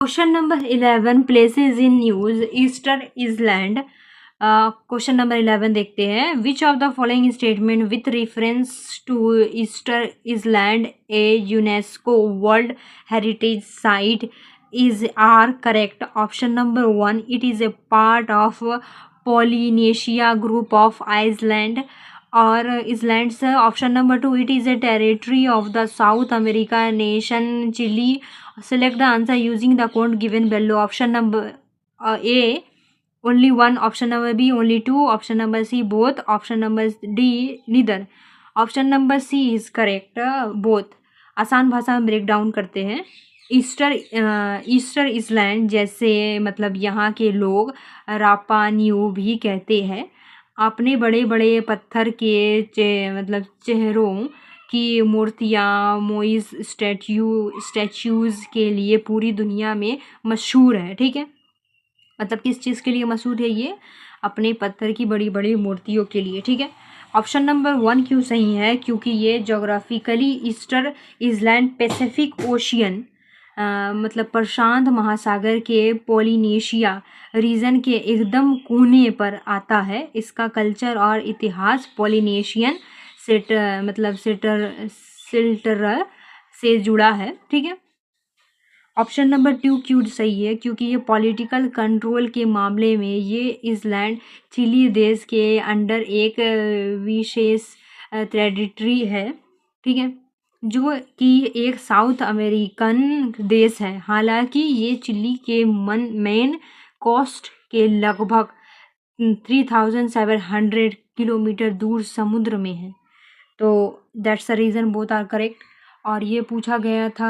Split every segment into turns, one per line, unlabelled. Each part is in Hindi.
Question number 11 places in use Easter Island. Question number 11 देखते हैं. Which of the following statement with reference to Easter Island A UNESCO World Heritage site is are correct. Option number 1, it is a part of Polynesia group of island और islands. Option number 2, it is a territory of the South America nation Chile. Select the answer using the code given below. Option number A, only one. Option number B, only two. Option number C, both. Option number D, neither. Option number C is correct, both. आसान भाषा में ब्रेक डाउन करते हैं. ईस्टर इसलैंड जैसे मतलब यहाँ के लोग रापा न्यू भी कहते हैं. अपने बड़े बड़े पत्थर के मतलब चेहरों की मूर्तियाँ मोइज स्टैच्यूज़ के लिए पूरी दुनिया में मशहूर है. ठीक है, मतलब किस चीज़ के लिए मशहूर है ये? अपने पत्थर की बड़ी बड़ी मूर्तियों के लिए. ठीक है, ऑप्शन नंबर 1 क्यों सही है? क्योंकि ये geographically Easter island Pacific ocean मतलब प्रशांत महासागर के पोलिनेशिया रीजन के एकदम कोने पर आता है. इसका कल्चर और इतिहास पोलिनेशियन सिल्टर से जुड़ा है. ठीक है, ऑप्शन नंबर 2 क्यों सही है? क्योंकि ये पॉलिटिकल कंट्रोल के मामले में ये इसलैंड चिली देश के अंडर एक विशेष टेरिटरी है. ठीक है, जो कि एक साउथ अमेरिकन देश है. हालांकि ये चिली के मेन कोस्ट के लगभग 3700 किलोमीटर दूर समुद्र में है. तो that's the reason both are correct. और ये पूछा गया था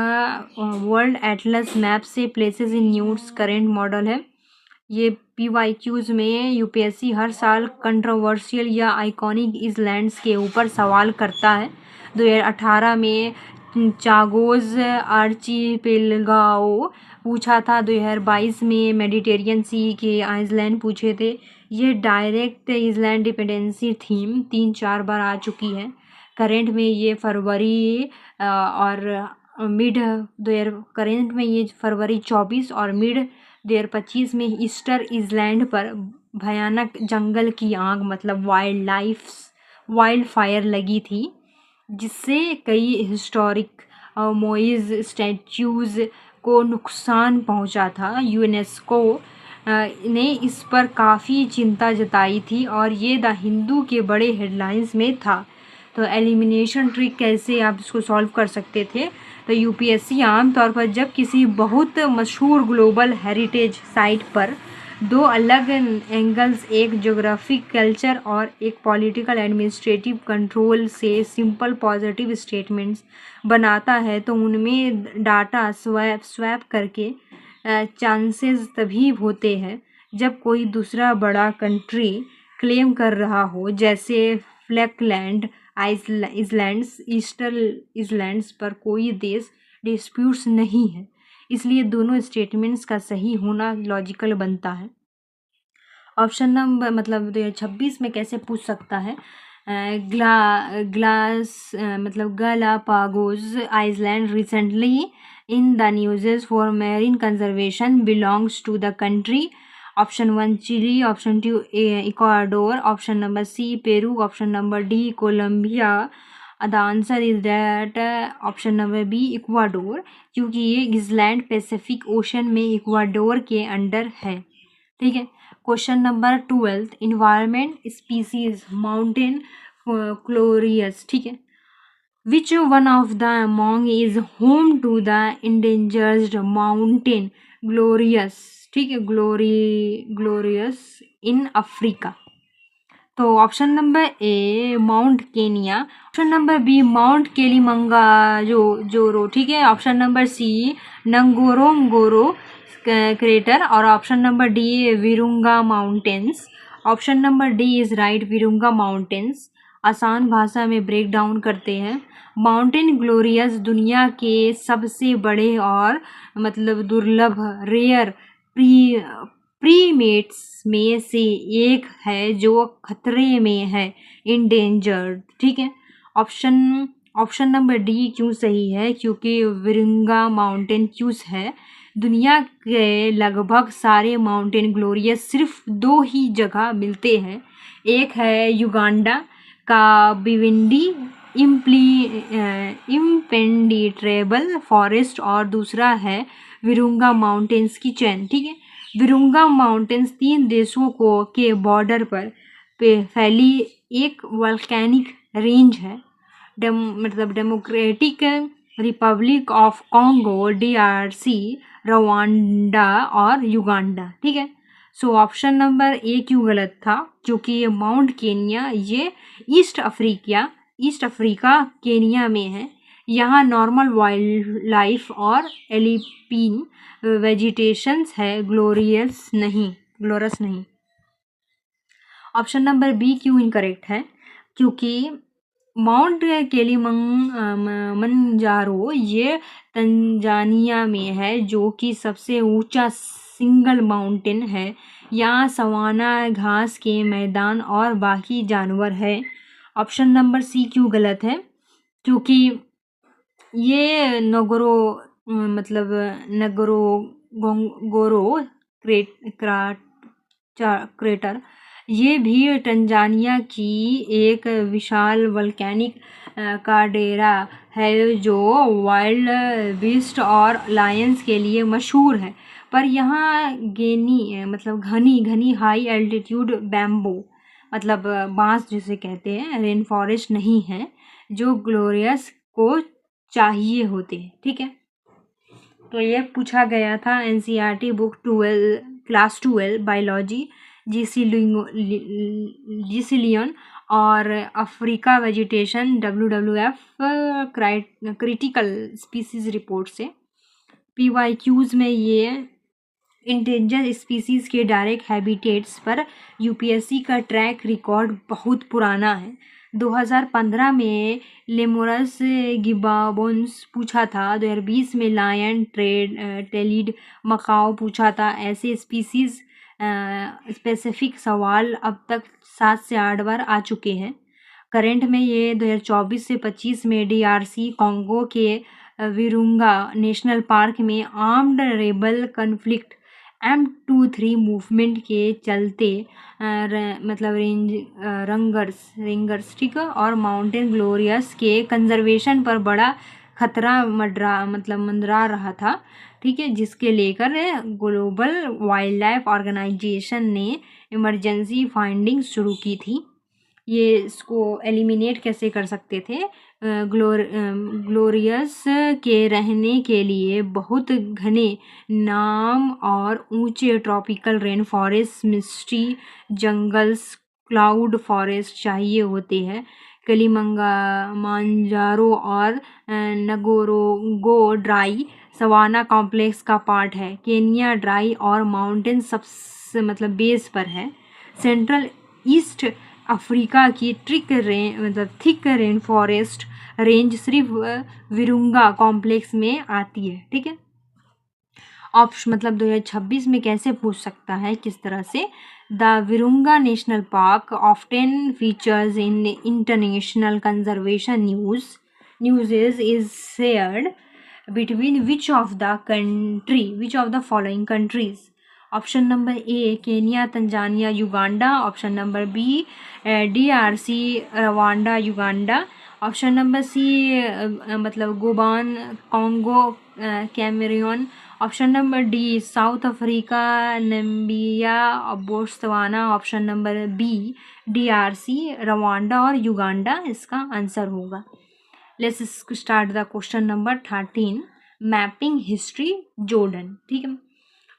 वर्ल्ड एटलस मैप से. Places in news current model है. ये PYQs में UPSC हर साल कंट्रोवर्शियल या आइकॉनिक इसलैंड्स के ऊपर सवाल करता है. 2018 में चागोस आर्चिपेलगाओ पूछा था. 2022 में मेडिटेरियन सी के आइसलैंड पूछे थे. ये डायरेक्ट इसलैंड डिपेंडेंसी थीम 3-4 बार आ चुकी है. करेंट में ये फरवरी में ये फरवरी 24 और मिड 2025 में ईस्टर इसलैंड पर भयानक जंगल की आग मतलब वाइल्ड फायर लगी थी, जिससे कई हिस्टोरिक मोइज स्टैच्यूज़ को नुकसान पहुंचा था. यूनेस्को ने इस पर काफ़ी चिंता जताई थी और ये द हिंदू के बड़े हेडलाइंस में था. तो एलिमिनेशन ट्रिक कैसे आप इसको सॉल्व कर सकते थे? तो UPSC आमतौर पर जब किसी बहुत मशहूर ग्लोबल हेरिटेज साइट पर दो अलग एंगल्स, एक ज्योग्राफिक कल्चर और एक पॉलिटिकल एडमिनिस्ट्रेटिव कंट्रोल से सिंपल पॉजिटिव स्टेटमेंट्स बनाता है, तो उनमें डाटा स्वैप करके चांसेस तभी होते हैं जब कोई दूसरा बड़ा कंट्री क्लेम कर रहा हो, जैसे फ्लैकलैंड आइसलैंड्स. ईस्टर इसलैंड्स पर कोई देश डिस्प्यूट्स नहीं है, इसलिए दोनों स्टेटमेंट्स का सही होना लॉजिकल बनता है. ऑप्शन नंबर मतलब 2026 में कैसे पूछ सकता है? Galapagos island recently in the news for marine conservation belongs to the country. Option 1 Chile, option 2 Ecuador, option number C Peru, option number D Colombia. The answer is that option number B Ecuador, क्योंकि ये इसलैंड पैसिफिक ओशन में इक्वाडोर के अंडर है. ठीक है, question number 12 environment species mountain glorious. ठीक है, Which one of the among is home to the endangered mountain glorious? ठीक है, ग्लोरियस इन अफ्रीका. तो option number A Mount Kenya, option number B Mount Kilimanjaro. ठीक है, option number C Ngorongoro crater और option number D Virunga mountains. Option number D is right, Virunga mountains. आसान भाषा में ब्रेक डाउन करते हैं. माउंटेन ग्लोरियस दुनिया के सबसे बड़े और मतलब दुर्लभ रेयर प्रीमेट्स में से एक है जो खतरे में है, इंडेंजर्ड. ठीक है, ऑप्शन नंबर डी क्यों सही है? क्योंकि विरुंगा माउंटेन क्यूस है दुनिया के लगभग सारे माउंटेन ग्लोरियस सिर्फ 2 ही जगह मिलते हैं। एक है युगांडा का बिविंडी इम्पेंडिट्रेबल फॉरेस्ट और दूसरा है विरुंगा माउंटेन्स की चेन। ठीक है, विरुंगा माउंटेन्स 3 देशों को के बॉर्डर पर फैली एक वोल्केनिक रेंज है। मतलब democratic Republic of Congo, DRC, Rwanda और युगांडा। ठीक है, सो ऑप्शन नंबर ए क्यों गलत था? क्योंकि ये माउंट केनिया ये ईस्ट अफ्रीका केनिया में है। यहाँ नॉर्मल वाइल्ड लाइफ और एलिपीन वेजिटेशंस है, ग्लोरस नहीं। ऑप्शन नंबर बी क्यों इनकरेक्ट है? क्योंकि माउंट किलिमंजारो ये तंजानिया में है, जो कि सबसे ऊंचा सिंगल माउंटेन है। यहाँ सवाना, घास के मैदान और बाकी जानवर है। ऑप्शन नंबर सी क्यों गलत है? क्योंकि ये नगोरो क्रेटर ये भी तंजानिया की एक विशाल वोल्केनिक काल्डेरा है, जो वाइल्ड बीस्ट और लायंस के लिए मशहूर है। पर यहाँ घनी हाई एल्टीट्यूड बैम्बू मतलब बांस जिसे कहते हैं रेन फॉरेस्ट नहीं है, जो ग्लोरियस को चाहिए होते हैं। ठीक है, तो ये पूछा गया था NCERT book 12 class 12 biology GC Leong और Africa vegetation WWF critical species report से। PYQs में ये इंडेंजर स्पीसीज के डायरेक्ट हैबिटेट्स पर UPSC का ट्रैक रिकॉर्ड बहुत पुराना है। 2015 में लेमोरस गिबाबोन्स पूछा था, 2020 में लायन टेलिड मकाओ पूछा था। ऐसे स्पीसीज स्पेसिफिक सवाल अब तक 7 से 8 बार आ चुके हैं। करंट में ये 2024 से 25 में DRC कॉन्गो के विरुंगा नेशनल पार्क में armed rebel conflict M23 movement के चलते रेंगर्स ठीक है और माउंटेन ग्लोरियस के कंजर्वेशन पर बड़ा खतरा मंडरा रहा था। ठीक है, जिसके लेकर ग्लोबल वाइल्ड लाइफ ऑर्गेनाइजेशन ने इमरजेंसी फाइंडिंग शुरू की थी। ये इसको एलिमिनेट कैसे कर सकते थे? ग्लोरियस के रहने के लिए बहुत घने नाम और ऊंचे ट्रॉपिकल रेन फॉरेस्ट, मिस्टी जंगल्स, क्लाउड फॉरेस्ट चाहिए होते हैं। किलिमंजारो और नगोरोंगो ड्राई सवाना कॉम्प्लेक्स का पार्ट है। केनिया ड्राई और माउंटेन सबसे बेस पर है। सेंट्रल ईस्ट अफ्रीका की थिक रेन फॉरेस्ट रेंज सिर्फ विरुंगा कॉम्प्लेक्स में आती है। ठीक है, ऑप्शन 2026 में कैसे पूछ सकता है, किस तरह से? The Virunga National Park often features in international conservation news is shared between which of the following countries? Option number A Kenya, Tanzania, Uganda. Option number B DRC, Rwanda, Uganda. Option number C Gabon, Congo, Cameroon. Option number D South Africa, Namibia, Botswana. Option number B DRC, Rwanda और युगांडा इसका आंसर होगा। Let's start the question number 13, mapping history Jordan. ठीक है,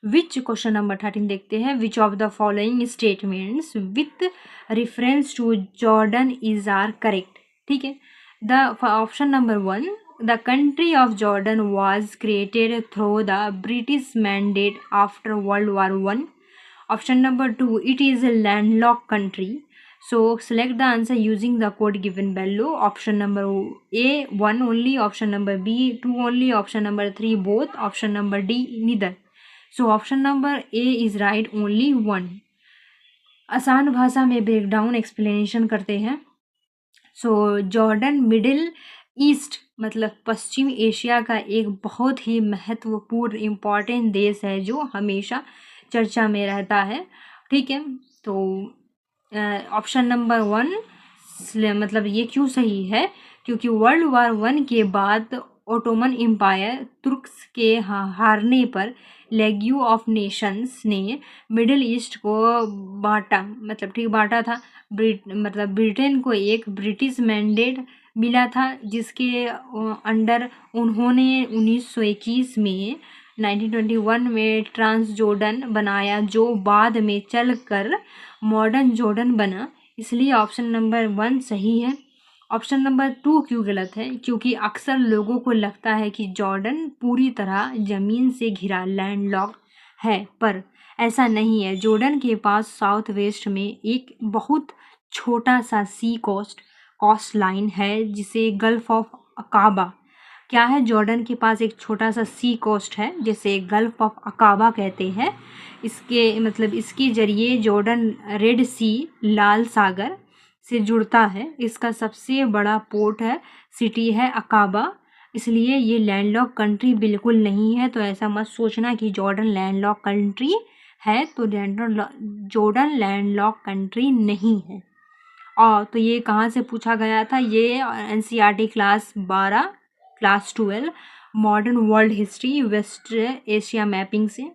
विच क्वेश्चन नंबर 13 देखते हैं। Which of the following statements with reference to Jordan is are correct? ठीक है, the option number 1, the country of Jordan was created through the British mandate after World War I. ऑप्शन number 2, it is a landlocked country. So select the answer using the code given below. Option number A 1 only, option number B 2 only, option number 3 both, option number D neither. So option number A is right, only 1. आसान भाषा में ब्रेकडाउन एक्सप्लेनेशन करते हैं। सो जॉर्डन मिडिल ईस्ट मतलब पश्चिम एशिया का एक बहुत ही महत्वपूर्ण इम्पॉर्टेंट देश है जो हमेशा चर्चा में रहता है। ठीक है, तो ऑप्शन नंबर 1 मतलब ये क्यों सही है, क्योंकि वर्ल्ड वार 1 के बाद ओटोमन एम्पायर तुर्क्स के हारने पर लेग्यू ऑफ नेशंस ने मिडिल ईस्ट को बांटा, मतलब ठीक बांटा था। मतलब ब्रिटेन को एक ब्रिटिश मैंडेट मिला था जिसके अंडर उन्होंने 1921 में 1921 में ट्रांसजोर्डन बनाया जो बाद में चलकर मॉडर्न जॉर्डन बना। इसलिए ऑप्शन नंबर 1 सही है। ऑप्शन नंबर 2 क्यों गलत है, क्योंकि अक्सर लोगों को लगता है कि जॉर्डन पूरी तरह ज़मीन से घिरा लैंडलॉक है, पर ऐसा नहीं है। जॉर्डन के पास साउथ वेस्ट में एक बहुत छोटा सा सी कोस्ट लाइन है जिसे गल्फ ऑफ अकाबा। क्या है, जॉर्डन के पास एक छोटा सा सी कोस्ट है जिसे गल्फ ऑफ अकाबा कहते हैं। इसके मतलब इसके जरिए जॉर्डन रेड सी लाल सागर से जुड़ता है। इसका सबसे बड़ा पोर्ट है, सिटी है अकाबा। इसलिए ये लैंडलॉक कंट्री बिल्कुल नहीं है। तो ऐसा मत सोचना कि जॉर्डन लैंडलॉक कंट्री है, तो जॉर्डन लैंडलॉक कंट्री नहीं है। और तो ये कहाँ से पूछा गया था, ये NCERT class 12 class 12 modern world history West Asia mapping से।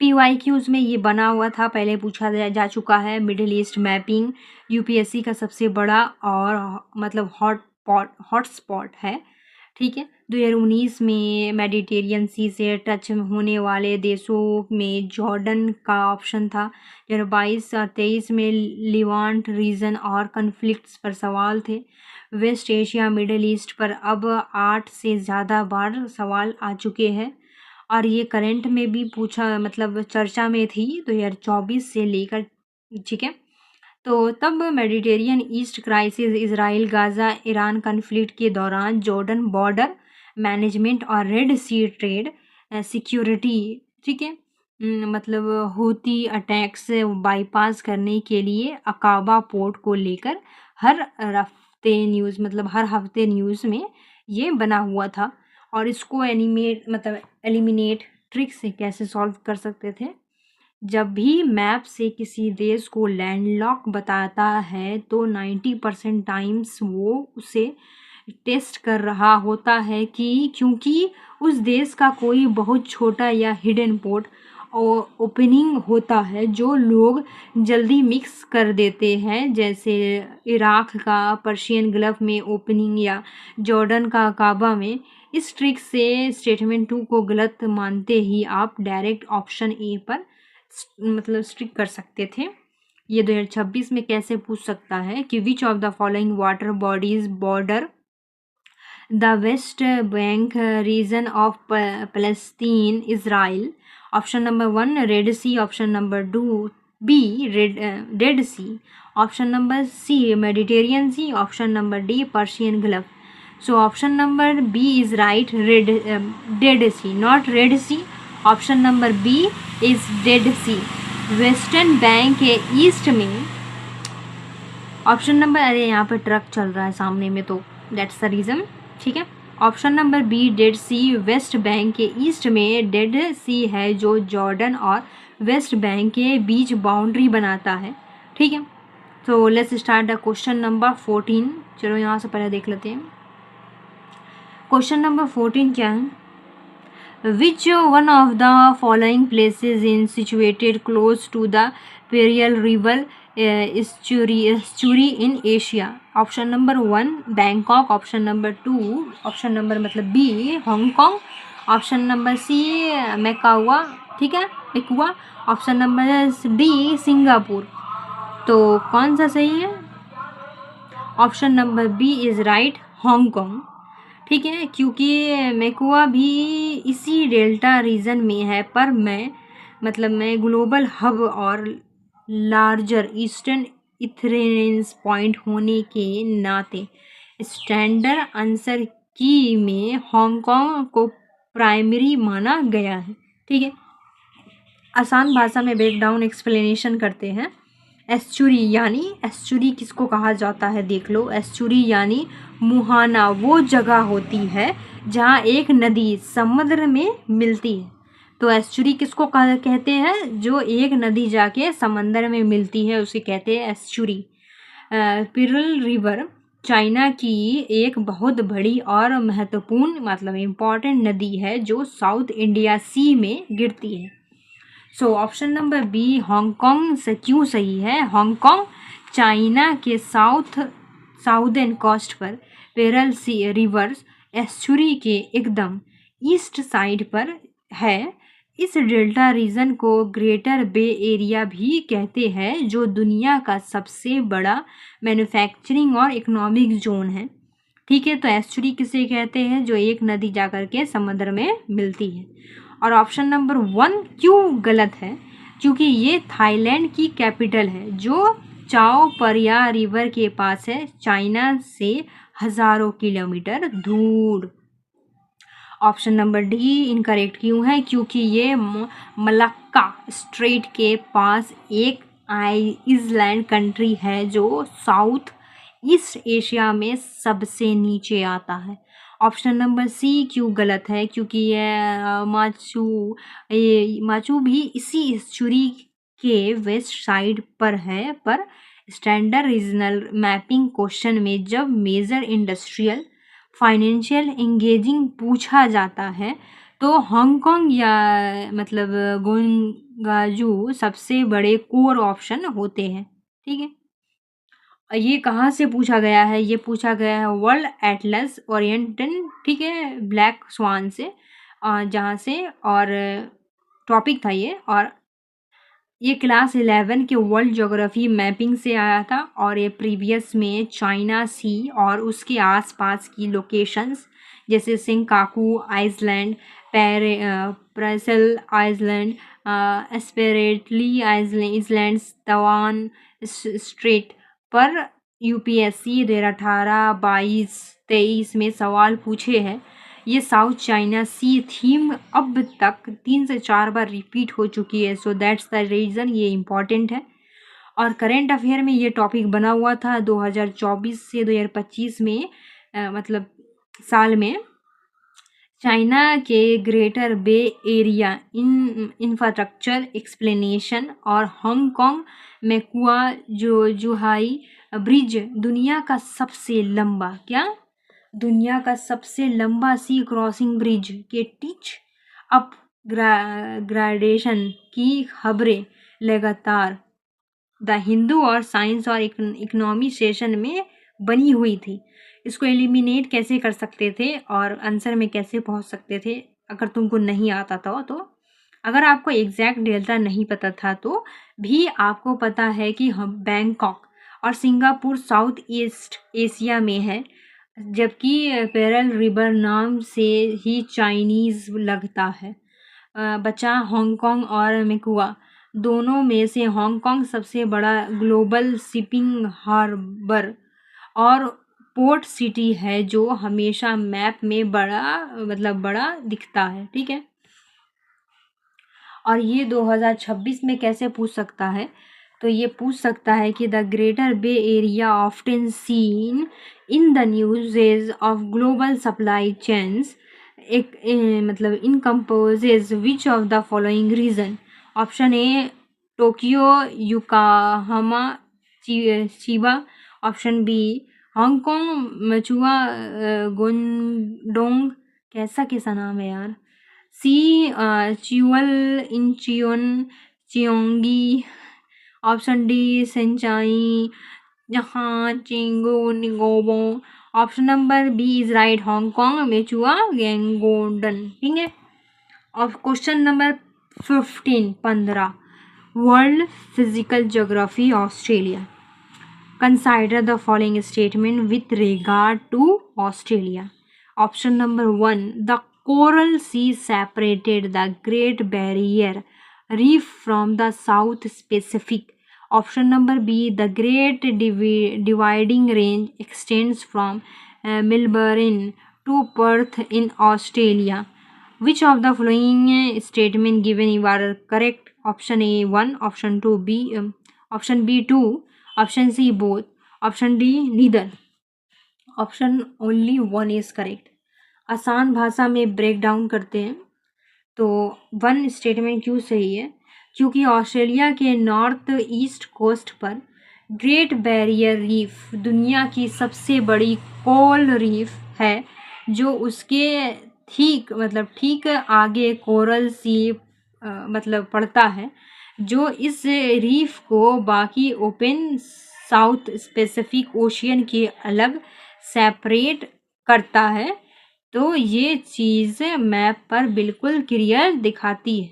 PYQs में ये बना हुआ था, पहले पूछा जा चुका है। मिडिल ईस्ट मैपिंग यूपीएससी का सबसे बड़ा और मतलब हॉटस्पॉट है। ठीक है, 2019 में मेडिटेरियन सी से टच होने वाले देशों में जॉर्डन का ऑप्शन था। 2022 और 23 में लिवांट रीजन और कन्फ्लिक्ट्स पर सवाल थे। वेस्ट एशिया मिडिल ईस्ट पर अब 8 से ज़्यादा बार सवाल आ चुके हैं और ये करंट में भी पूछा मतलब चर्चा में थी 2024 से लेकर। ठीक है, तो तब Mediterranean east crisis, Israel Gaza Iran conflict के दौरान जॉर्डन बॉर्डर मैनेजमेंट और रेड सी ट्रेड सिक्योरिटी, ठीक है, मतलब हूती अटैक्स बाईपास करने के लिए अकाबा पोर्ट को लेकर हर हफ्ते न्यूज़ में ये बना हुआ था। और इसको एलिमिनेट ट्रिक से कैसे सॉल्व कर सकते थे, जब भी मैप से किसी देश को लैंडलॉक बताता है तो 90% टाइम्स वो उसे टेस्ट कर रहा होता है कि क्योंकि उस देश का कोई बहुत छोटा या हिडन पोर्ट ओपनिंग होता है जो लोग जल्दी मिक्स कर देते हैं, जैसे इराक का पर्शियन गल्फ में ओपनिंग या जॉर्डन का अकाबा में। इस ट्रिक से स्टेटमेंट 2 को गलत मानते ही आप डायरेक्ट ऑप्शन ए पर मतलब स्ट्रिक कर सकते थे। ये 2026 में कैसे पूछ सकता है कि which of the following water bodies border the West Bank region of Palestine Israel. Option number 1 Red Sea, option number 2 B Red Sea, option number C Mediterranean Sea, option number D Persian Gulf. So option number B is right, Dead Sea, not Red Sea. Option number B is Dead Sea. Western bank के ईस्ट में ऑप्शन नंबर, अरे यहाँ पे ट्रक चल रहा है सामने में तो दैट्स द रीज़न। ठीक है, option number B Dead Sea, West Bank के ईस्ट में डेड सी है जो जॉर्डन और वेस्ट बैंक के बीच बाउंड्री बनाता है। ठीक है, तो let's start the question number 14। चलो यहाँ से पहले देख लेते हैं क्वेश्चन नंबर 14 क्या है। Which one of the following places in situated close to the Pearl River estuary in Asia. Option number 1 Bangkok, option number 2 option number मतलब B Hong Kong, option number C Macao, ठीक है Macau, option number D Singapore. तो कौन सा सही है? Option number B is right, Hong Kong. ठीक है, क्योंकि मैकुआ भी इसी डेल्टा रीजन में है, पर मैं ग्लोबल हब और लार्जर ईस्टर्न इथरेंस पॉइंट होने के नाते स्टैंडर्ड आंसर की में हांगकांग को प्राइमरी माना गया है। ठीक है, आसान भाषा में ब्रेकडाउन एक्सप्लेनेशन करते हैं। एस्चुरी यानी एस्चुरी किसको कहा जाता है देख लो। एस्चुरी यानी मुहाना वो जगह होती है जहाँ एक नदी समुद्र में मिलती है। तो एस्चुरी किसको कहते हैं, जो एक नदी जाके समंदर में मिलती है उसे कहते हैं एस्चुरी। पिरल रिवर चाइना की एक बहुत बड़ी और महत्वपूर्ण मतलब इम्पॉर्टेंट नदी है जो साउथ इंडिया सी में गिरती है। So option number B Hong Kong से क्यों सही है। हांगकांग चाइना के साउदर्न कोस्ट पर पेरल सी रिवर्स एस्चुरी के एकदम ईस्ट साइड पर है। इस डेल्टा रीजन को ग्रेटर बे एरिया भी कहते हैं जो दुनिया का सबसे बड़ा मैन्युफैक्चरिंग और इकोनॉमिक जोन है। ठीक है, तो एस्चुरी किसे कहते हैं, जो एक नदी जाकर के समुद्र में मिलती है। और ऑप्शन नंबर 1 क्यों गलत है, क्योंकि ये थाईलैंड की कैपिटल है जो चाओ परिया रिवर के पास है, चाइना से हजारों किलोमीटर दूर। ऑप्शन नंबर डी इनकरेक्ट क्यों है, क्योंकि ये मलक्का स्ट्रेट के पास एक आइसलैंड कंट्री है जो साउथ ईस्ट एशिया में सबसे नीचे आता है। ऑप्शन नंबर सी क्यों गलत है, क्योंकि ये माचू भी इसी एस्चुरी के वेस्ट साइड पर है, पर स्टैंडर्ड रीजनल मैपिंग क्वेश्चन में जब मेजर इंडस्ट्रियल फाइनेंशियल एंगेजिंग पूछा जाता है तो हांगकांग या मतलब गोंगाजू सबसे बड़े कोर ऑप्शन होते हैं। ठीक है, ये कहाँ से पूछा गया है, ये पूछा गया है वर्ल्ड एटलस ओरिएंटन, ठीक है, ब्लैक स्वान से, जहाँ से, और टॉपिक था ये, और ये क्लास 11 के वर्ल्ड ज्योग्राफी मैपिंग से आया था। और ये प्रीवियस में चाइना सी और उसके आसपास की लोकेशंस जैसे सिंकाकू आइसलैंड, प्रेसल आइसलैंड, एस्पेरेटली आइसलैंड्स, तवान स्ट्रेट पर यूपीएससी 2018, 22, 23 में सवाल पूछे हैं। ये साउथ चाइना सी थीम अब तक 3 से 4 बार रिपीट हो चुकी है, सो दैट्स द रीज़न ये इम्पॉर्टेंट है। और करेंट अफेयर में ये टॉपिक बना हुआ था 2024 से 2025 में, मतलब साल में। चाइना के greater Bay area infrastructure explanation और हांगकांग मैकुआ जो जुहाई ब्रिज दुनिया का सबसे लंबा दुनिया का सबसे लंबा सी क्रॉसिंग ब्रिज के टीच अप ग्रेडेशन की खबरें लगातार द हिंदू और साइंस और इकोनॉमी सेशन में बनी हुई थी। इसको एलिमिनेट कैसे कर सकते थे और आंसर में कैसे पहुंच सकते थे अगर तुमको नहीं आता था तो अगर आपको एग्जैक्ट डेल्टा नहीं पता था तो भी आपको पता है कि हम बैंकॉक और सिंगापुर साउथ ईस्ट एशिया में है, जबकि पेरल रिवर नाम से ही चाइनीज लगता है। बचा हांगकांग और मैकुआ, दोनों में से हांगकांग सबसे बड़ा ग्लोबल शिपिंग हार्बर और पोर्ट सिटी है जो हमेशा मैप में बड़ा दिखता है। ठीक है, और ये 2026 में कैसे पूछ सकता है, तो ये पूछ सकता है कि the Greater Bay Area often seen in the news of global supply chains एक मतलब encompasses which of the following region. Option A Tokyo, Yokohama, Chiba. Option B Hong Kong, Macau, Guangdong, कैसा नाम है यार। C Seoul, Incheon, Gyeonggi. Option D Shanghai, जहाँ चिंगो Ningbo. Option number B is right, Hong Kong, Macau, Guangdong. ठीक है, और question number 15 world physical geography Australia. Consider the following statement with regard to Australia. Option number 1, the coral sea separated the Great Barrier Reef from the South Pacific. Option number B, the Great Dividing Range extends from Melbourne to Perth in Australia. Which of the following statement given are correct? Option A 1, option 2 B, option B 2, option C both, option D neither, option only 1 is correct. आसान भाषा में ब्रेक डाउन करते हैं। तो 1 स्टेटमेंट क्यों सही है? क्योंकि ऑस्ट्रेलिया के नॉर्थ ईस्ट कोस्ट पर ग्रेट बैरियर रीफ दुनिया की सबसे बड़ी कोरल रीफ है, जो उसके ठीक आगे कोरल सी मतलब पड़ता है, जो इस रीफ को बाकी ओपन साउथ पैसिफिक ओशियन के अलग सेपरेट करता है। तो ये चीज़ मैप पर बिल्कुल क्लियर दिखाती है।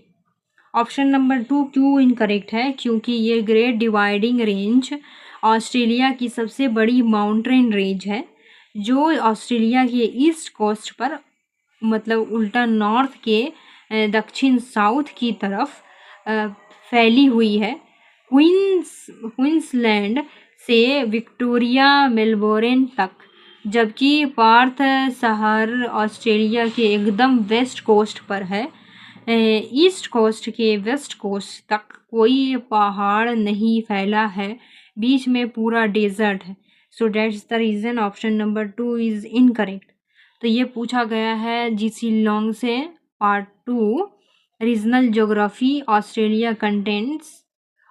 ऑप्शन नंबर 2 क्यों इनकरेक्ट है? क्योंकि ये ग्रेट डिवाइडिंग रेंज ऑस्ट्रेलिया की सबसे बड़ी माउंटेन रेंज है, जो ऑस्ट्रेलिया के ईस्ट कोस्ट पर मतलब उल्टा नॉर्थ के दक्षिण साउथ की तरफ फैली हुई है। क्वींसलैंड से विक्टोरिया मेलबोर्न तक, जबकि पार्थ शहर ऑस्ट्रेलिया के एकदम वेस्ट कोस्ट पर है। ईस्ट कोस्ट के वेस्ट कोस्ट तक कोई पहाड़ नहीं फैला है, बीच में पूरा डेजर्ट है। So that's the reason option number 2 is incorrect. तो ये पूछा गया है जीसी लॉन्ग से part 2 regional geography Australia contents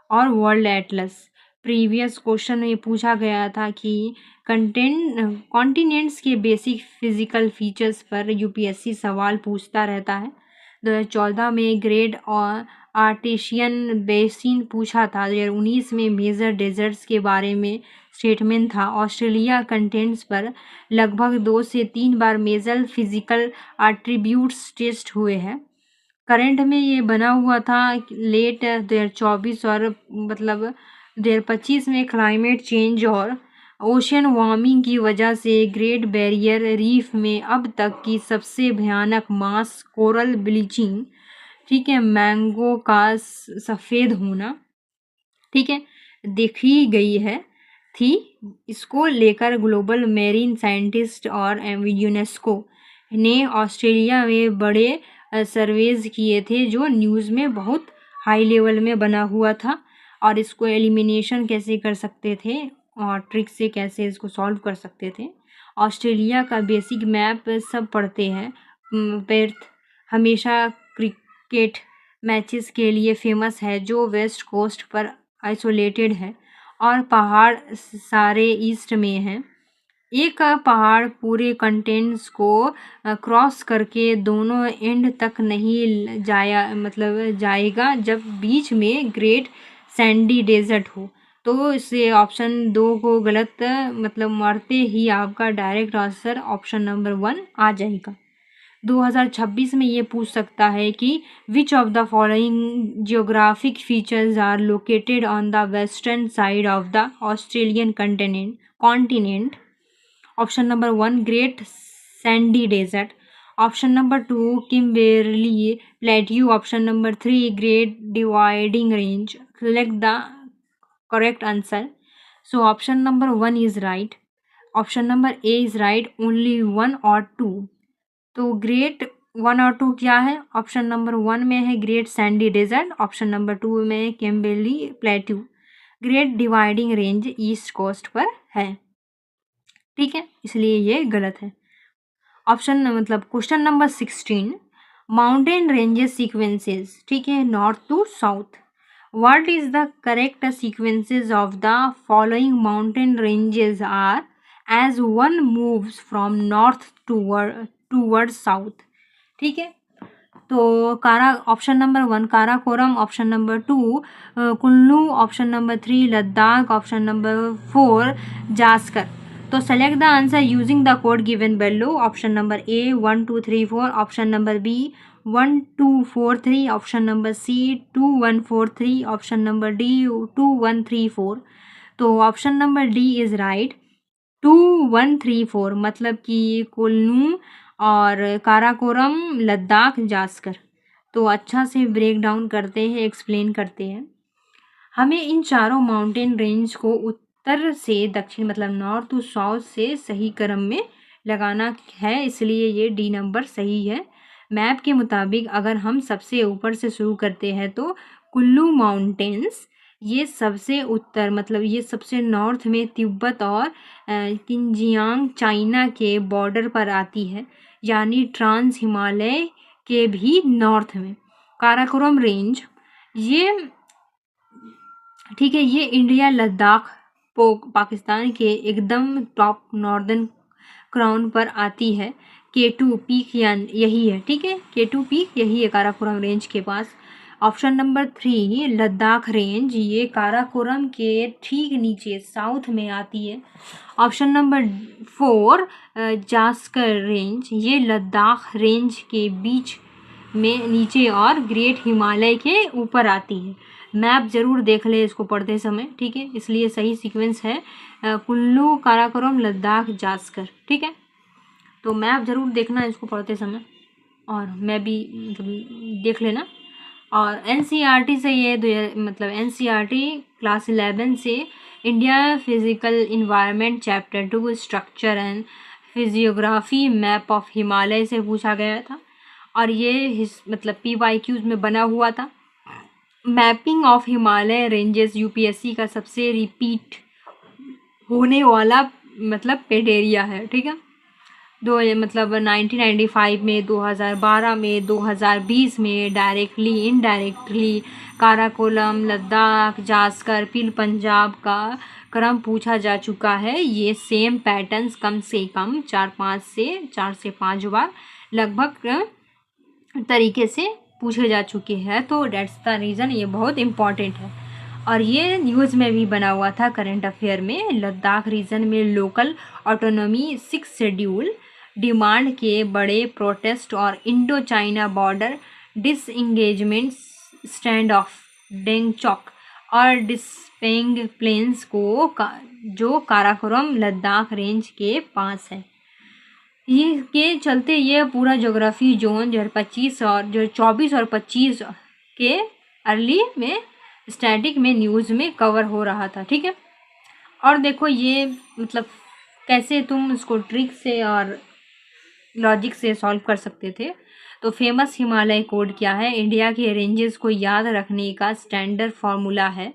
और वर्ल्ड एटलस। प्रीवियस क्वेश्चन में पूछा गया था कि कॉन्टिनेंट्स के बेसिक फिजिकल फीचर्स पर यूपीएससी सवाल पूछता रहता है। 2014 में ग्रेट और आर्टेशियन बेसिन पूछा था। 2019 में मेजर डेजर्ट्स के बारे में स्टेटमेंट था। ऑस्ट्रेलिया कंटेंट्स पर लगभग 2 से 3 बार मेजर फिजिकल एट्रीब्यूट्स टेस्ट हुए हैं। करंट में ये बना हुआ था लेट 2024 और मतलब 2025 में क्लाइमेट चेंज और ओशन वार्मिंग की वजह से ग्रेट बैरियर रीफ में अब तक की सबसे भयानक मास कोरल ब्लीचिंग, ठीक है, मैंगो का सफ़ेद होना, ठीक है, देखी गई है थी। इसको लेकर ग्लोबल मेरीन साइंटिस्ट और यूनेस्को ने ऑस्ट्रेलिया में बड़े सर्वेज किए थे, जो न्यूज़ में बहुत हाई लेवल में बना हुआ था, और इसको एलिमिनेशन कैसे कर सकते थे और ट्रिक से कैसे इसको सॉल्व कर सकते थे। ऑस्ट्रेलिया का बेसिक मैप सब पढ़ते हैं। पेर्थ हमेशा क्रिकेट मैचेस के लिए फेमस है, जो वेस्ट कोस्ट पर आइसोलेटेड है और पहाड़ सारे ईस्ट में हैं। एक पहाड़ पूरे कंटेंट्स को क्रॉस करके दोनों एंड तक नहीं जाएगा जब बीच में ग्रेट सैंडी डेजर्ट हो। तो इसे ऑप्शन 2 को गलत मारते ही आपका डायरेक्ट आंसर ऑप्शन नंबर 1 आ जाएगा। 2026 में ये पूछ सकता है कि which of the following geographic features are located on the western side of the Australian continent. Option number 1 Great Sandy Desert, option number 2 Kimberley plateau, option number 3 Great Dividing Range. Select the correct answer. So option number 1 is right, option number A is right, only 1 और 2। तो ग्रेट 1 और 2 क्या है? ऑप्शन नंबर 1 में है Great Sandy Desert, option number 2 में Kimberley plateau. Great Dividing Range east coast पर है, ठीक है, इसलिए ये गलत है। Option question number 16 mountain ranges sequences, ठीक है, north to south. What is the correct sequences of the following mountain ranges are as one moves from north toward south, ठीक है। तो option number 1 Karakoram, option number 2 Kullu, option number 3 Ladakh, option number 4 Zanskar. तो select the answer using the code given below. Option number A 1 2 3 4, option number B 1 2 4 3, option number C 2 1 4 3, option number D 2 1 3 4। तो option number D is right, 2 1 3 4 मतलब कि कुल्लू और काराकोरम, लद्दाख, जास्कर। तो अच्छा से ब्रेक डाउन करते हैं, एक्सप्लेन करते हैं। हमें इन चारों माउंटेन रेंज को उत्तर से दक्षिण नॉर्थ टू साउथ से सही क्रम में लगाना है, इसलिए ये डी नंबर सही है। मैप के मुताबिक अगर हम सबसे ऊपर से शुरू करते हैं तो कुल्लू माउंटेन्स ये सबसे उत्तर मतलब ये सबसे नॉर्थ में तिब्बत और किंजियांग चाइना के बॉर्डर पर आती है, यानी ट्रांस हिमालय के भी नॉर्थ में। काराकोरम रेंज ये ठीक है, ये इंडिया लद्दाख पाकिस्तान के एकदम टॉप नॉर्दर्न क्राउन पर आती है। K2 पीक यही है, ठीक है, K2 पीक यही है काराकोरम रेंज के पास। ऑप्शन नंबर 3 लद्दाख रेंज, ये काराकोरम के ठीक नीचे साउथ में आती है। ऑप्शन नंबर 4 जास्कर रेंज, ये लद्दाख रेंज के बीच में नीचे और ग्रेट हिमालय के ऊपर आती है। मैप जरूर देख ले इसको पढ़ते समय, ठीक है, इसलिए सही सीक्वेंस है कुल्लू, काराकोरम, लद्दाख, जास्कर, ठीक है। तो मैप ज़रूर देखना इसको पढ़ते समय, और मैं भी मतलब देख लेना। और एनसीईआरटी से ये मतलब एनसीईआरटी क्लास 11 से India physical environment chapter 2 structure and physiography map of Himalaya से पूछा गया था, और ये मतलब PYQs में बना हुआ था। Mapping of Himalaya ranges UPSC का सबसे रिपीट होने वाला मतलब पेड एरिया है, ठीक है। मतलब 1995 में, 2012 में, 2020 में डायरेक्टली इनडायरेक्टली काराकोरम, लद्दाख, जास्कर, पीर पंजाब का क्रम पूछा जा चुका है। ये सेम पैटर्न्स कम से कम 4 से 5 बार लगभग तरीके से पूछे जा चुके हैं। तो डेट्स द रीज़न ये बहुत इम्पॉर्टेंट है, और ये न्यूज़ में भी बना हुआ था करंट अफेयर में। लद्दाख रीजन में लोकल ऑटोनॉमी 6 शेड्यूल डिमांड के बड़े प्रोटेस्ट और Indo China border disengagement, stand off Demchok और डिस्पेंग प्लेन्स को जो काराकोरम लद्दाख रेंज के पास है, ये के चलते ये पूरा ज्योग्राफी जोन जो 24 और 25 के अर्ली में स्टैटिक में न्यूज़ में कवर हो रहा था, ठीक है। और देखो ये मतलब कैसे तुम इसको ट्रिक से और लॉजिक से सॉल्व कर सकते थे। तो फेमस हिमालय कोड क्या है? इंडिया के रेंजेस को याद रखने का स्टैंडर्ड फार्मूला है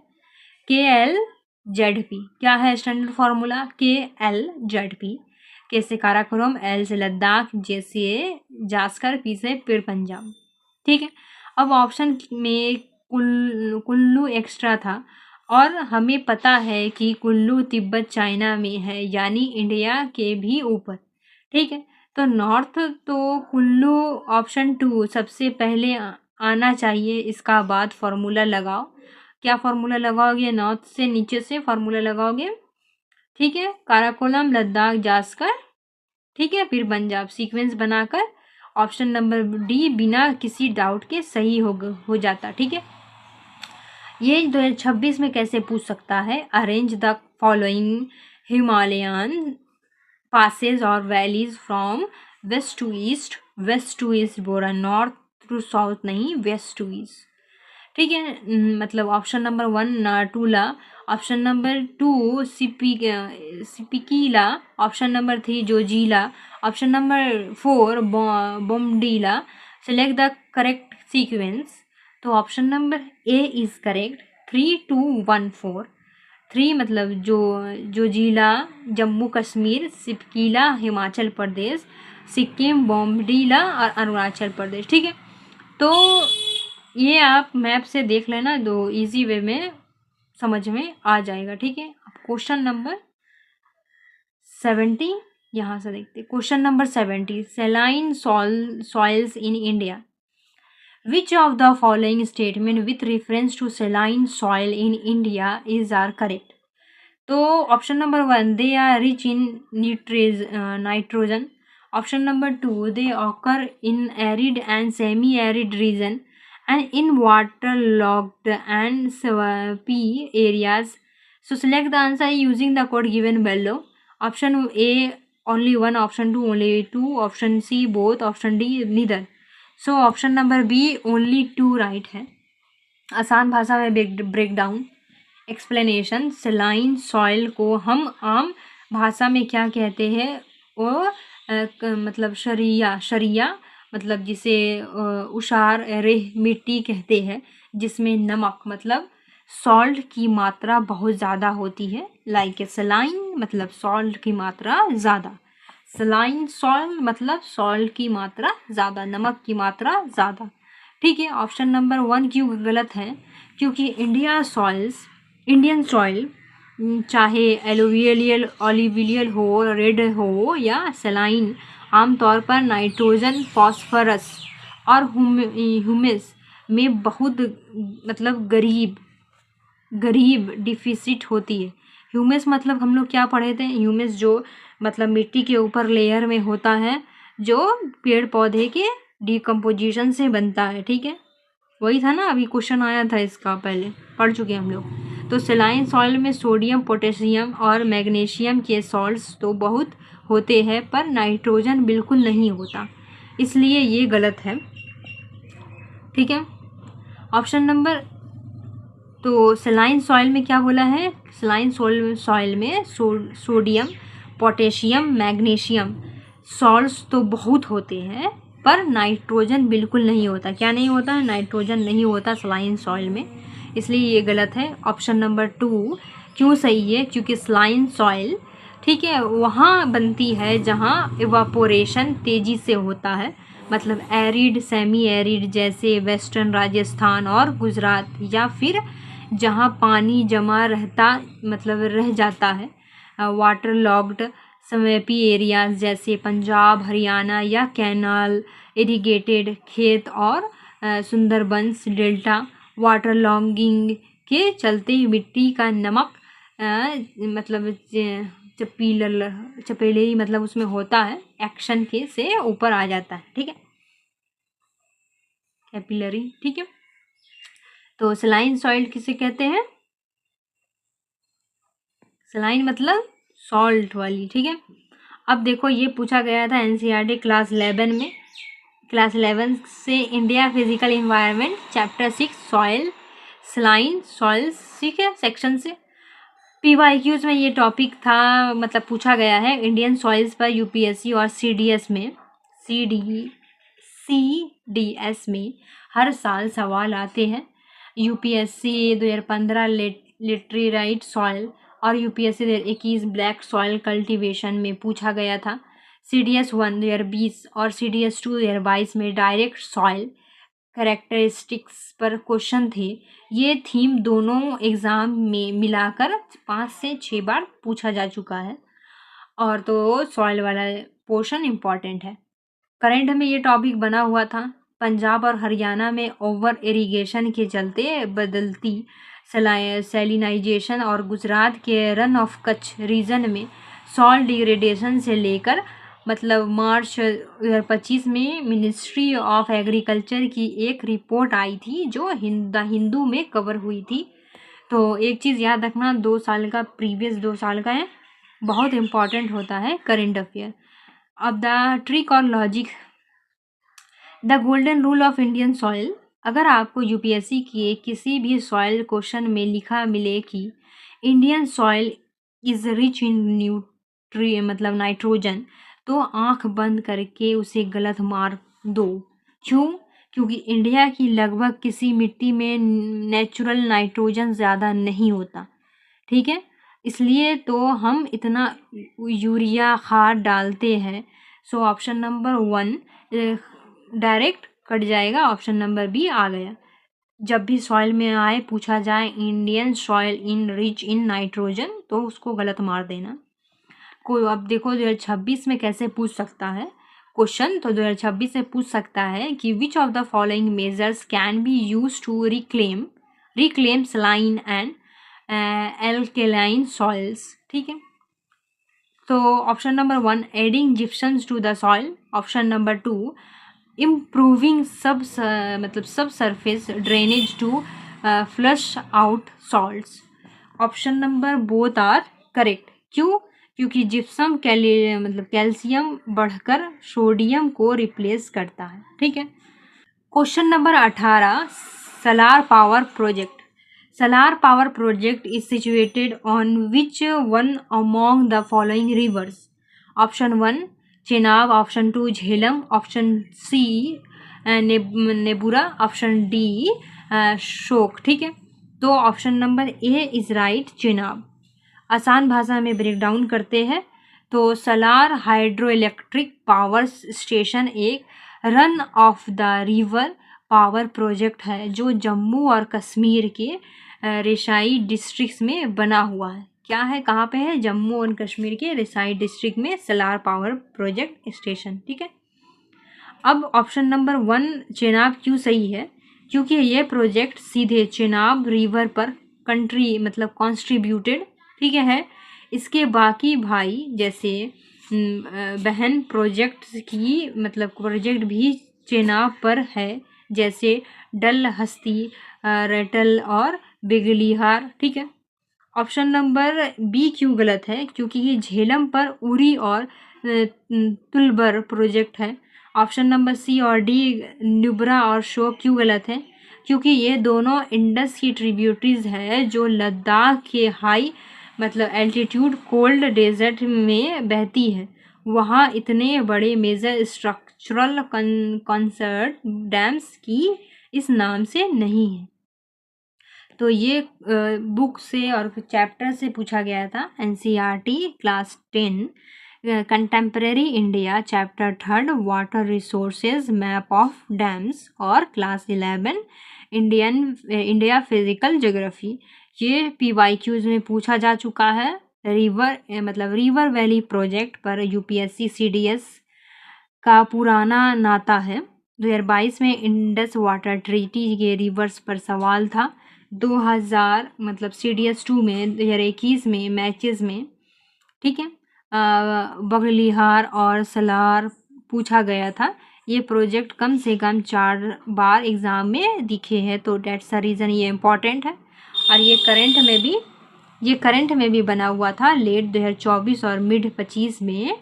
KLZP। क्या है स्टैंडर्ड फार्मूला? KLZP। के से काराकोरम, L से लद्दाख, J से जास्कर, P से पीर पंजाब, ठीक है। अब ऑप्शन में कुल्लू एक्स्ट्रा था, और हमें पता है कि कुल्लू तिब्बत चाइना में है, यानी इंडिया के भी ऊपर, ठीक है। तो नॉर्थ तो कुल्लू ऑप्शन 2 सबसे पहले आना चाहिए। इसका बाद फार्मूला लगाओ। क्या फार्मूला लगाओगे? नॉर्थ से नीचे से फार्मूला लगाओगे, ठीक है। काराकोरम, लद्दाख, जास्कर, ठीक है, फिर पंजाब, सीक्वेंस बनाकर ऑप्शन नंबर डी बिना किसी डाउट के सही हो जाता, ठीक है। ये 2026 में कैसे पूछ सकता है? Arrange the following Himalayan passes or valleys from west to east बोला, नॉर्थ टू साउथ नहीं, वेस्ट टू ईस्ट, ठीक है। मतलब option number 1 Nathula, option number 2 Shipkila, option number 3 Zojila, option number 4 Bomdila. Select the correct sequence. तो option number A is correct. 3 2 1 4। 3 मतलब जोजिला जम्मू कश्मीर, सिपकीला हिमाचल प्रदेश, सिक्किम, बोमडीला और अरुणाचल प्रदेश, ठीक है। तो ये आप मैप से देख लेना, दो इजी वे में समझ में आ जाएगा, ठीक है। अब क्वेश्चन नंबर 70 यहाँ से देखते। Question number 70, saline soils in India. Which of the following statement with reference to saline soil in India is are correct? तो option number 1 they are rich in nitrogen, option number 2 they occur in arid and semi arid region and in waterlogged and swampy areas. So select the answer using the code given below. Option A only 1, option 2 only 2, option C both, option D neither. So option number B only 2 right है। आसान भाषा में break down explanation. Saline soil को हम आम भाषा में क्या कहते हैं? वो मतलब शरिया मतलब जिसे उषार रेह मिट्टी कहते हैं, जिसमें नमक मतलब सॉल्ट की मात्रा बहुत ज़्यादा होती है। लाइक ए सलाइन मतलब सॉल्ट की मात्रा ज़्यादा, सलाइन सॉल्ट मतलब सॉल्ट की मात्रा ज़्यादा, नमक की मात्रा ज़्यादा। ठीक है, ऑप्शन नंबर 1 क्यों गलत है? क्योंकि इंडियन सॉइल चाहे एलुवियल ऑलिवियल हो, रेड हो या सलाइन, आमतौर पर नाइट्रोजन, फॉस्फोरस और ह्यूमस में बहुत मतलब गरीब डिफिसिट होती है। ह्यूमस मतलब हम लोग क्या पढ़े थे? ह्यूमस जो मतलब मिट्टी के ऊपर लेयर में होता है, जो पेड़ पौधे के डिकम्पोजिशन से बनता है। ठीक है, वही था ना, अभी क्वेश्चन आया था इसका, पहले पढ़ चुके हैं हम लोग। तो सलाइन सॉइल में सोडियम, पोटेशियम और मैग्नीशियम के सॉल्ट्स तो बहुत होते हैं, पर नाइट्रोजन बिल्कुल नहीं होता, इसलिए ये गलत है। ठीक है, ऑप्शन नंबर, तो सलाइन सॉइल में क्या बोला है? सलाइन सॉइल में सोडियम, पोटेशियम, मैग्नीशियम सॉल्ट्स तो बहुत होते हैं, पर नाइट्रोजन बिल्कुल नहीं होता। क्या नहीं होता है? नाइट्रोजन नहीं होता सलाइन सॉइल में, इसलिए ये गलत है। ऑप्शन नंबर 2 क्यों सही है? क्योंकि सलाइन सॉइल, ठीक है, वहाँ बनती है जहाँ इवापोरेशन तेज़ी से होता है, मतलब एरिड, सेमी एरिड जैसे वेस्टर्न राजस्थान और गुजरात, या फिर जहाँ पानी जमा रहता मतलब रह जाता है, वाटर लॉग्ड स्वेम्पी एरियाज जैसे पंजाब, हरियाणा, या कैनाल इरिगेटेड खेत और सुंदरबंस डेल्टा। वाटर लॉगिंग के चलते मिट्टी का नमक मतलब चपेलेरी मतलब उसमें होता है, एक्शन के से ऊपर आ जाता है। ठीक है, कैपिलरी। ठीक है, तो सलाइन सॉइल किसे कहते हैं? सलाइन मतलब सॉल्ट वाली। ठीक है, अब देखो ये पूछा गया था एनसीईआरटी क्लास 11 में, क्लास 11 से India physical environment chapter 6 soil, saline soils, ठीक है, सेक्शन से। पीवाईक्यूज में ये टॉपिक था, मतलब पूछा गया है इंडियन सॉइल्स पर यूपीएससी और सीडीएस में, सीडीएस में हर साल सवाल आते हैं। यूपीएससी 2015 लिटरेराइट सॉइल और यूपीएससी 2021 ब्लैक सॉइल कल्टीवेशन में पूछा गया था। सीडीएस 1 2020 और सीडीएस 2 2022 में डायरेक्ट सॉइल कैरेक्टरिस्टिक्स पर क्वेश्चन थे। ये थीम दोनों एग्ज़ाम में मिलाकर 5 से 6 बार पूछा जा चुका है, और तो सॉइल वाला पोर्शन इम्पॉर्टेंट है। करंट में ये टॉपिक बना हुआ था। पंजाब और हरियाणा में ओवर इरिगेशन के चलते बदलती सैलिनाइजेशन और गुजरात के रन ऑफ कच्छ रीजन में सॉइल डिग्रेडेशन से लेकर मतलब मार्च 2025 में मिनिस्ट्री ऑफ एग्रीकल्चर की एक रिपोर्ट आई थी जो हिंदू में कवर हुई थी। तो एक चीज़ याद रखना, 2 साल का, प्रीवियस 2 साल का है, बहुत इम्पॉर्टेंट होता है करंट अफेयर। अब द ट्रिक और logic, the golden rule of Indian soil. अगर आपको यूपीएससी के किसी भी सॉइल क्वेश्चन में लिखा मिले कि Indian soil is rich in nutri मतलब नाइट्रोजन, तो आंख बंद करके उसे गलत मार्क दो। क्यों? क्योंकि इंडिया की लगभग किसी मिट्टी में नेचुरल नाइट्रोजन ज़्यादा नहीं होता। ठीक है, इसलिए तो हम इतना यूरिया खाद डालते हैं। सो ऑप्शन नंबर 1 डायरेक्ट कट जाएगा, ऑप्शन नंबर बी आ गया। जब भी सॉइल में आए पूछा जाए Indian soil in rich in nitrogen, तो उसको गलत मार देना। कोई अब देखो 2026 में कैसे पूछ सकता है क्वेश्चन, तो 2026 में पूछ सकता है कि which of the following measures can be use to reclaim saline and alkaline soils. ठीक है, तो option number 1 adding gypsums to the soil, option number 2 improving sub surface drainage to flush out salts. Option number both are correct. क्यों? क्योंकि जिप्सम कैल्शियम बढ़कर सोडियम को रिप्लेस करता है। ठीक है, question number 18 Salal power project. Salal power project is situated on which one among the following rivers? Option 1 Chenab, option 2 Jhelum, option C Nubra, option D Shyok. ठीक है, तो option number A is right, Chenab. आसान भाषा में ब्रेक डाउन करते हैं तो Salal hydro electric power station एक run of the river power project है जो जम्मू और कश्मीर के रिसाई डिस्ट्रिक्ट में बना हुआ है। क्या है, कहाँ पे है? जम्मू और कश्मीर के रिसाई डिस्ट्रिक्ट में सलार पावर प्रोजेक्ट स्टेशन। ठीक है। अब ऑप्शन नंबर 1 चेनाब क्यों सही है? क्योंकि ये प्रोजेक्ट सीधे चेनाब रिवर पर कंट्री मतलब कॉन्ट्रीब्यूटेड, ठीक है। इसके बाकी भाई जैसे बहन प्रोजेक्ट्स की मतलब प्रोजेक्ट भी चेनाब पर है, जैसे डल हस्ती, रेटल और बिगलिहार। ठीक है। ऑप्शन नंबर बी क्यों गलत है? क्योंकि ये झेलम पर उरी और तुलबर प्रोजेक्ट है। ऑप्शन नंबर सी और डी नुब्रा और शोक क्यों गलत है? क्योंकि ये दोनों इंडस की ट्रिब्यूटरीज है जो लद्दाख के हाई मतलब एल्टीट्यूड कोल्ड डेजर्ट में बहती है। वहाँ इतने बड़े मेजर स्ट्रक्चरल कंसर्ट डैम्स की इस नाम से नहीं है। तो ये बुक से और चैप्टर से पूछा गया था। NCERT class 10 contemporary India chapter 3 water resources map of dams और क्लास 11 इंडिया फिजिकल ज्योग्राफी। ये PYQs में पूछा जा चुका है। रिवर वैली प्रोजेक्ट पर यूपीएससी CDS का पुराना नाता है। 2022 में इंडस वाटर ट्रीटी के रिवर्स पर सवाल था। 2000 मतलब CDS 2 में 2021 में मैचेस में, ठीक है, बगलिहार और सलार पूछा गया था। ये प्रोजेक्ट कम से कम 4 बार एग्ज़ाम में दिखे हैं, तो डेट्स द रीज़न ये इम्पॉर्टेंट है। और ये करंट में भी बना हुआ था लेट 2024 और मिड 25 में।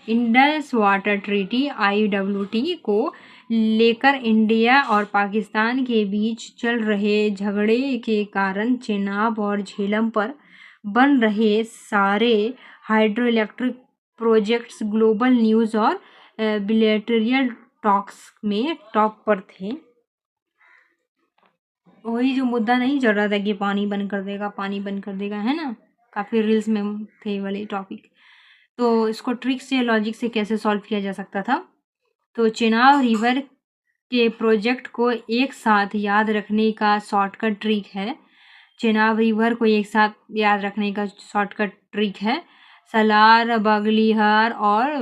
इंडस वाटर ट्रीटी IWT को लेकर इंडिया और पाकिस्तान के बीच चल रहे झगड़े के कारण चेनाब और झेलम पर बन रहे सारे hydro electric projects global news और बिलेटरियल टॉक्स में टॉप पर थे। वही जो मुद्दा नहीं चल रहा था कि पानी बंद कर देगा, है ना, काफ़ी रील्स में थे वाले टॉपिक। तो इसको ट्रिक्स या लॉजिक से कैसे सॉल्व किया जा सकता था? तो चेनाब रिवर के प्रोजेक्ट को एक साथ याद रखने का शॉर्टकट ट्रिक है। चेनाब रिवर को एक साथ याद रखने का शॉर्टकट ट्रिक है सलार, बगलिहार और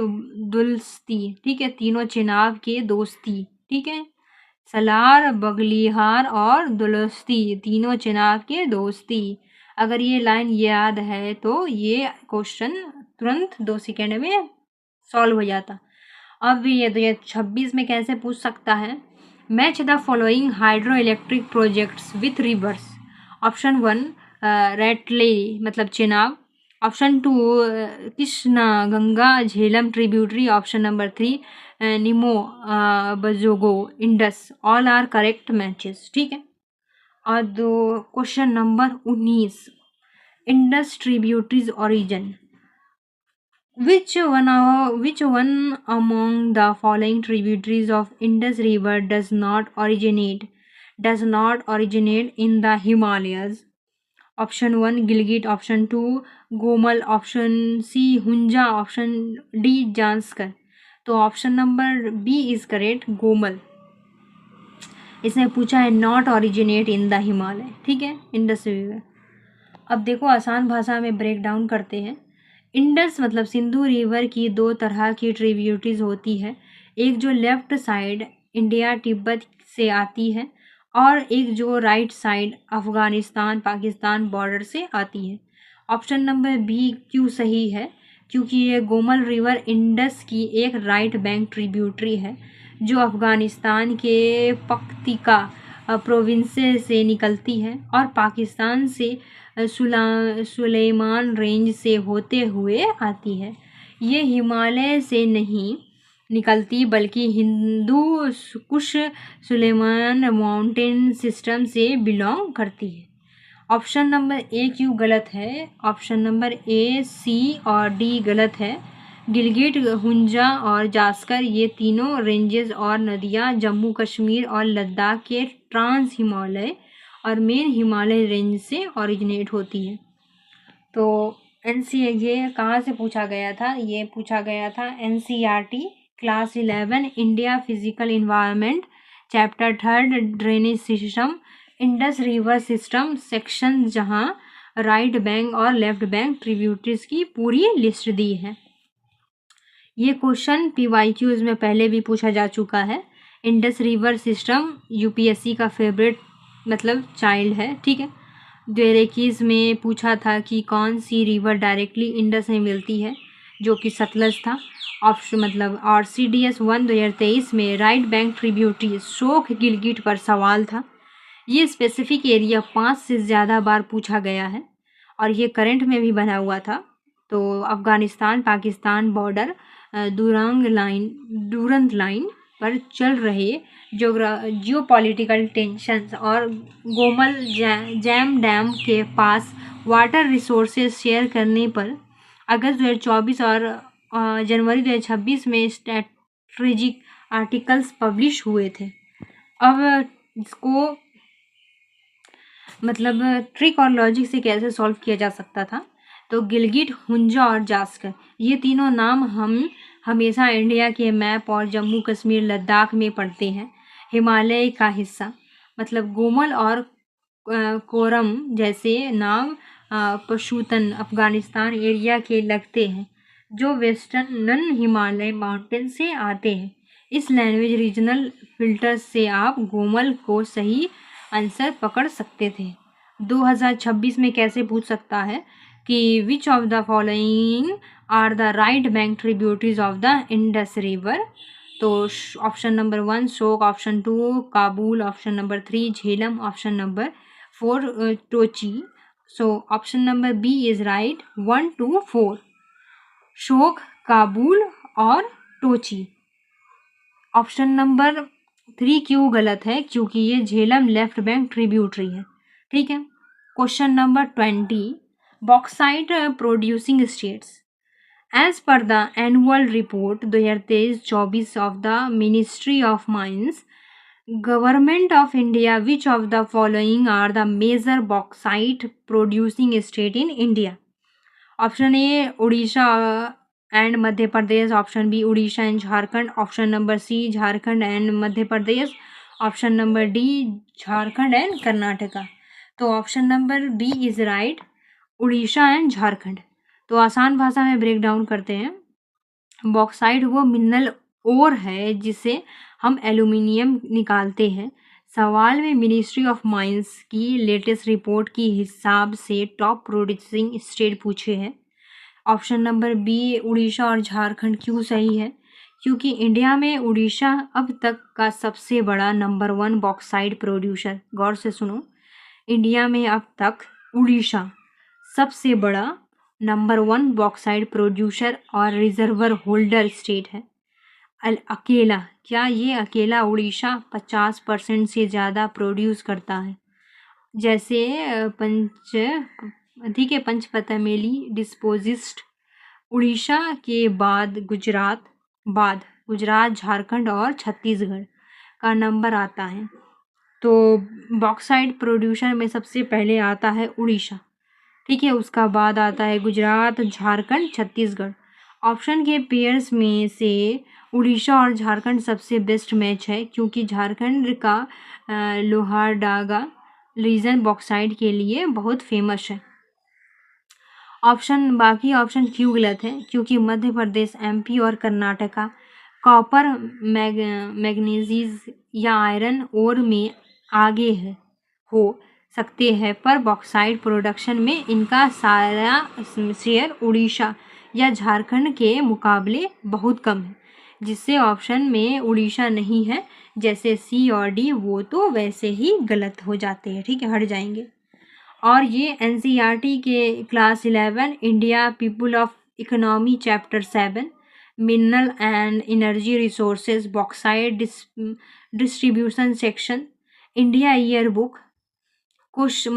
दुलस्ती। ठीक है, तीनों चेनाब के दोस्ती। ठीक है, सलार, बगलिहार और दुलस्ती तीनों चेनाब के दोस्ती। अगर ये लाइन याद है तो ये क्वेश्चन तुरंत 2 सेकेंड में सॉल्व हो जाता। अब ये 2026 में कैसे पूछ सकता है? Match the following hydro electric projects with rivers. Option 1 Ratle मतलब Chenab. Option 2 Kishanganga Jhelum tributary. Option number 3 Nimoo Bazgo Indus. All are correct matches. ठीक है। और question number 19 Indus tributaries origin. Which one among the following tributaries of Indus River does not originate in the Himalayas? Option 1 Gilgit, option 2 Gomal, option C Hunja, option D Janskar। तो option number B is correct, Gomal. इसने पूछा है not originate in the Himalaya. ठीक है, इंडस रिवर। अब देखो आसान भाषा में ब्रेक डाउन करते हैं। इंडस मतलब सिंधु रिवर की 2 तरह की ट्रिब्यूटरीज होती है। एक जो लेफ्ट साइड इंडिया तिब्बत से आती है और एक जो right side Afghanistan Pakistan border से आती है। ऑप्शन नंबर बी क्यों सही है? क्योंकि ये गोमल रिवर इंडस की एक राइट बैंक ट्रिब्यूटरी है जो अफगानिस्तान के पक्तिका प्रोविंस से निकलती है और पाकिस्तान से सुलेमान रेंज से होते हुए आती है। ये हिमालय से नहीं निकलती बल्कि हिंदू कुश सुलेमान माउंटेन सिस्टम से बिलोंग करती है। ऑप्शन नंबर ए क्यों गलत है? ऑप्शन नंबर ए, सी और डी गलत है। गिलगिट, हुंजा और जास्कर ये तीनों रेंजेस और नदियाँ जम्मू कश्मीर और लद्दाख के ट्रांस हिमालय और मेन हिमालय रेंज से ओरिजिनेट होती है। तो ये कहाँ से पूछा गया था? ये पूछा गया था NCERT class 11 India physical environment chapter 3 drainage system Indus river system section, जहाँ राइट बैंक और लेफ्ट बैंक ट्रिब्यूटरीज की पूरी लिस्ट दी है। ये क्वेश्चन PYQs में पहले भी पूछा जा चुका है। इंडस रिवर सिस्टम UPSC का फेवरेट मतलब चाइल्ड है, ठीक है। 2021 में पूछा था कि कौन सी रिवर डायरेक्टली इंडस में मिलती है, जो कि सतलज था ऑप्शन मतलब। और CDS 1 2023 में राइट बैंक ट्रिब्यूटरी शोक गिलगिट पर सवाल था। ये स्पेसिफिक एरिया 5 से ज़्यादा बार पूछा गया है और ये करंट में भी बना हुआ था। तो अफ़गानिस्तान पाकिस्तान बॉर्डर डूरंत लाइन पर चल रहे जियोपॉलिटिकल टेंशन्स और गोमल जैम डैम के पास वाटर रिसोर्सेज शेयर करने पर अगस्त 2024 और जनवरी 2026 में स्ट्रैटेजिक आर्टिकल्स पब्लिश हुए थे। अब इसको मतलब ट्रिक और लॉजिक से कैसे सॉल्व किया जा सकता था? तो गिलगिट, हुंजा और जास्कर, ये तीनों नाम हम हमेशा इंडिया के मैप और जम्मू कश्मीर लद्दाख में पढ़ते हैं। हिमालय का हिस्सा मतलब गोमल और कोरम जैसे नाम पशुतन अफगानिस्तान एरिया के लगते हैं, जो वेस्टर्न नन हिमालय माउंटेन से आते हैं। इस लैंग्वेज रीजनल फिल्टर से आप गोमल को सही आंसर पकड़ सकते थे। 2026 में कैसे पूछ सकता है कि which of the following are the right bank tributaries of the Indus river? तो option number 1 Shyok, option 2 Kabul, option number 3 Jhelum, option number 4 Tochi. So option number B is right 1 2 4 शोक, काबुल और टोची। ऑप्शन नंबर 3 क्यों गलत है? क्योंकि ये झेलम लेफ्ट बैंक ट्रिब्यूटरी है, ठीक है। Question number 20 bauxite producing states as per the annual report 2023-24 of the ministry of mines government of India, which of the following are the major bauxite producing state in India? Option A Orissa and Madhya Pradesh, option B Orissa and Jharkhand, option number C Jharkhand and Madhya Pradesh, option number D Jharkhand and Karnataka. तो option number B is right Orissa and Jharkhand. तो आसान भाषा में ब्रेक डाउन करते हैं। बॉक्साइट वो मिनरल ओर है जिसे हम एल्यूमिनियम निकालते हैं। सवाल में मिनिस्ट्री ऑफ माइंस की लेटेस्ट रिपोर्ट के हिसाब से टॉप प्रोड्यूसिंग स्टेट पूछे हैं। ऑप्शन नंबर बी उड़ीसा और झारखंड क्यों सही है? क्योंकि इंडिया में उड़ीसा अब तक का सबसे बड़ा नंबर 1 बॉक्साइट प्रोड्यूसर, गौर से सुनो, इंडिया में अब तक उड़ीसा सबसे बड़ा नंबर 1 बॉक्साइट प्रोड्यूसर और रिजर्वर होल्डर स्टेट है। अकेला, क्या ये अकेला उड़ीसा 50% से ज़्यादा प्रोड्यूस करता है? जैसे पंचपतमेली डिस्पोजिस्ट उड़ीसा के बाद गुजरात झारखंड और छत्तीसगढ़ का नंबर आता है। तो बॉक्साइट प्रोड्यूसर में सबसे पहले आता है उड़ीसा, ठीक है, उसका बाद आता है गुजरात, झारखंड, छत्तीसगढ़। ऑप्शन के पेयर्स में से उड़ीसा और झारखंड सबसे बेस्ट मैच है, क्योंकि झारखंड का लोहारडागा रीजन बॉक्साइट के लिए बहुत फेमस है। बाकी ऑप्शन क्यों गलत है? क्योंकि मध्य प्रदेश, MP और कर्नाटका कॉपर, मैग्नीज या आयरन ओर में आगे हो सकते हैं, पर बॉक्साइट प्रोडक्शन में इनका सारा शेयर उड़ीसा या झारखंड के मुकाबले बहुत कम है, जिससे ऑप्शन में उड़ीसा नहीं है। जैसे C और D वो तो वैसे ही गलत हो जाते हैं, ठीक है, हट जाएंगे। और ये NCERT के class 11 India people of economy chapter 7 mineral and energy resources bauxite distribution section India year book कुछ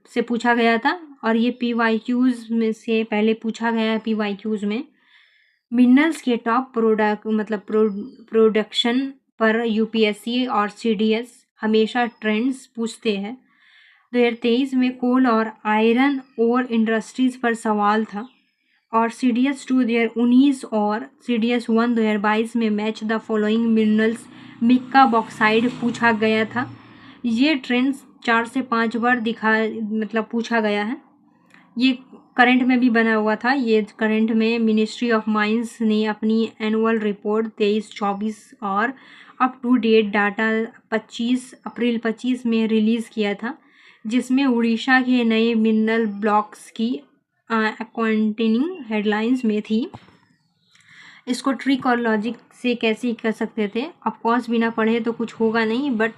से पूछा गया था। और ये PYQs में से पहले पूछा गया है। PYQs में मिनरल्स के टॉप प्रोडक्शन पर UPSC और CDS हमेशा ट्रेंड्स पूछते हैं। 2023 में कोल और आयरन ओर इंडस्ट्रीज पर सवाल था, और CDS 2 2019 और CDS 1 2022 में match the following minerals Mika bauxite पूछा गया था। ये ट्रेंड्स 4 से 5 बार पूछा गया है। ये करंट में भी बना हुआ था। ये करंट में मिनिस्ट्री ऑफ माइंस ने अपनी एनुअल रिपोर्ट 23-24 और अप टू डेट डाटा 25 अप्रैल 25 में रिलीज़ किया था, जिसमें उड़ीसा के नए मिनरल ब्लॉक्स की अकाउंटिंग हेडलाइंस में थी। इसको ट्रिक और लॉजिक से कैसे कर सकते थे? ऑफकोर्स बिना पढ़े तो कुछ होगा नहीं, बट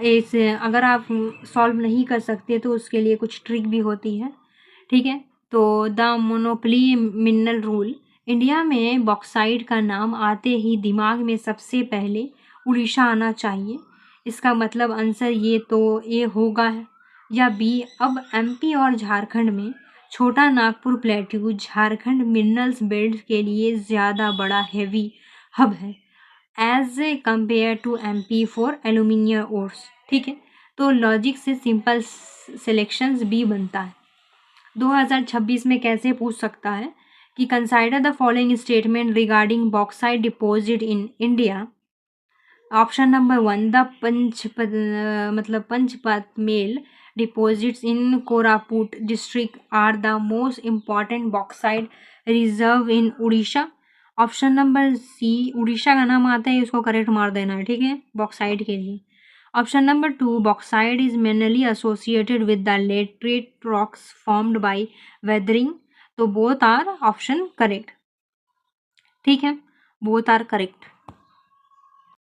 इसे अगर आप सॉल्व नहीं कर सकते तो उसके लिए कुछ ट्रिक भी होती है। ठीक है, तो the monopoly mineral rule. India में बॉक्साइट का नाम आते ही दिमाग में सबसे पहले उड़ीसा आना चाहिए। इसका मतलब आंसर ये होगा या बी। अब MP और झारखंड में Chota Nagpur plateau Jharkhand minerals belt के लिए ज़्यादा बड़ा हैवी हब है as a compare to MP for aluminium ores. ठीक है, तो लॉजिक से सिंपल सिलेक्शंस बी बनता है। 2026 में कैसे पूछ सकता है कि consider the following statement regarding bauxite deposit in India. Option number 1, the Panchpatmali deposits in Koraput district are the most important bauxite reserve in Orissa. Option number C, Orissa का नाम आता है, उसको करेक्ट मार देना है। ठीक है, बॉक्साइट के लिए। Option number 2, bauxite is mainly associated with the laterite rocks formed by weathering. तो बोथ आर ऑप्शन करेक्ट। ठीक है, बोथ आर करेक्ट।